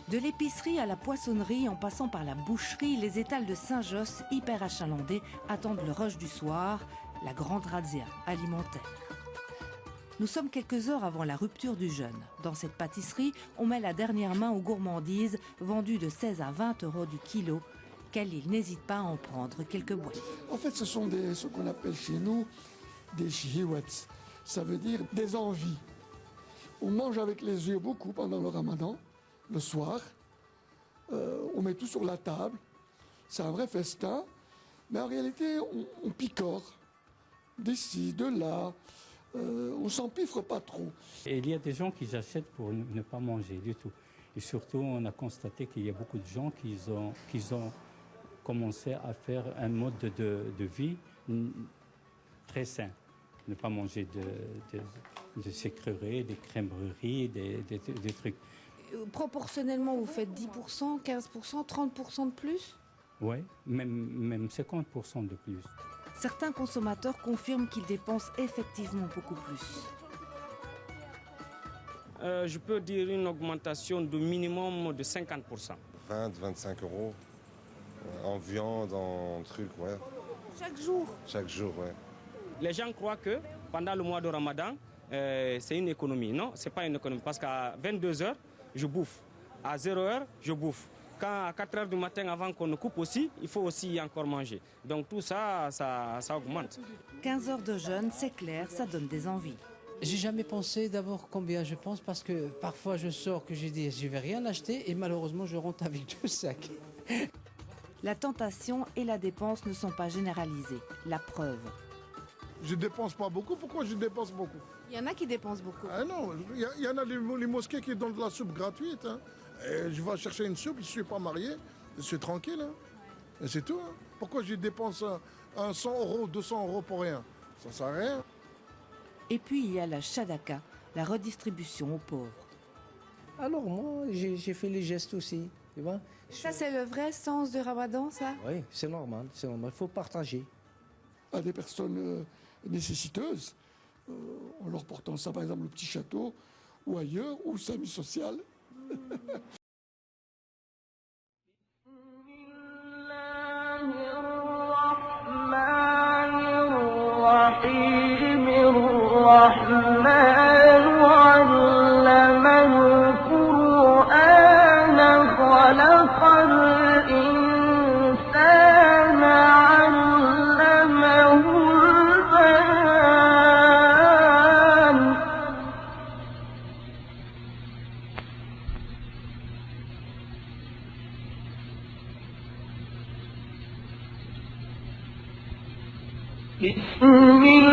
De l'épicerie à la poissonnerie, en passant par la boucherie, les étals de Saint-Josse, hyper achalandés, attendent le rush du soir, la grande razzia alimentaire. Nous sommes quelques heures avant la rupture du jeûne. Dans cette pâtisserie, on met la dernière main aux gourmandises, vendues de 16 à 20 euros du kilo. Khalil n'hésite pas à en prendre quelques boîtes. En fait, ce sont ce qu'on appelle chez nous des shihwats. Ça veut dire des envies. On mange avec les yeux beaucoup pendant le ramadan, le soir. On met tout sur la table. C'est un vrai festin. Mais en réalité, on picore d'ici, de là. On s'empiffre pas trop. Et il y a des gens qui achètent pour ne pas manger du tout. Et surtout, on a constaté qu'il y a beaucoup de gens qui ont commencé à faire un mode de vie très sain. Ne pas manger de sucreries, des crèmeries, des trucs. Proportionnellement, vous faites 10%, 15%, 30% de plus ? Oui, même 50% de plus. Certains consommateurs confirment qu'ils dépensent effectivement beaucoup plus. Je peux dire une augmentation de minimum de 50%. 20-25 euros en viande, en truc, ouais. Chaque jour ? Chaque jour, ouais. Les gens croient que pendant le mois de Ramadan, c'est une économie. Non, ce n'est pas une économie parce qu'à 22h, je bouffe. À 0h, je bouffe. Quand à 4h du matin, avant qu'on ne coupe aussi, il faut aussi encore manger. Donc tout ça, ça augmente. 15 heures de jeûne, c'est clair, ça donne des envies. J'ai jamais pensé d'abord combien je pense parce que parfois je sors que j'ai dit je vais rien acheter et malheureusement je rentre avec 2 sacs. La tentation et la dépense ne sont pas généralisées. La preuve. Je dépense pas beaucoup. Pourquoi je dépense beaucoup? Il y en a qui dépensent beaucoup. Ah non, il y en a les mosquées qui donnent de la soupe gratuite. Hein. Et je vais chercher une soupe, je ne suis pas marié, je suis tranquille. Hein. Et c'est tout. Hein. Pourquoi je dépense 100 euros, 200 euros pour rien? Ça ne sert à rien. Et puis il y a la shadaka, la redistribution aux pauvres. Alors moi j'ai fait les gestes aussi. Tu vois. Ça c'est le vrai sens du Ramadan, ça? Oui, c'est normal, il faut partager. À des personnes nécessiteuses, en leur portant ça, par exemple, le petit château, ou ailleurs, ou le SAMU social. بسم الله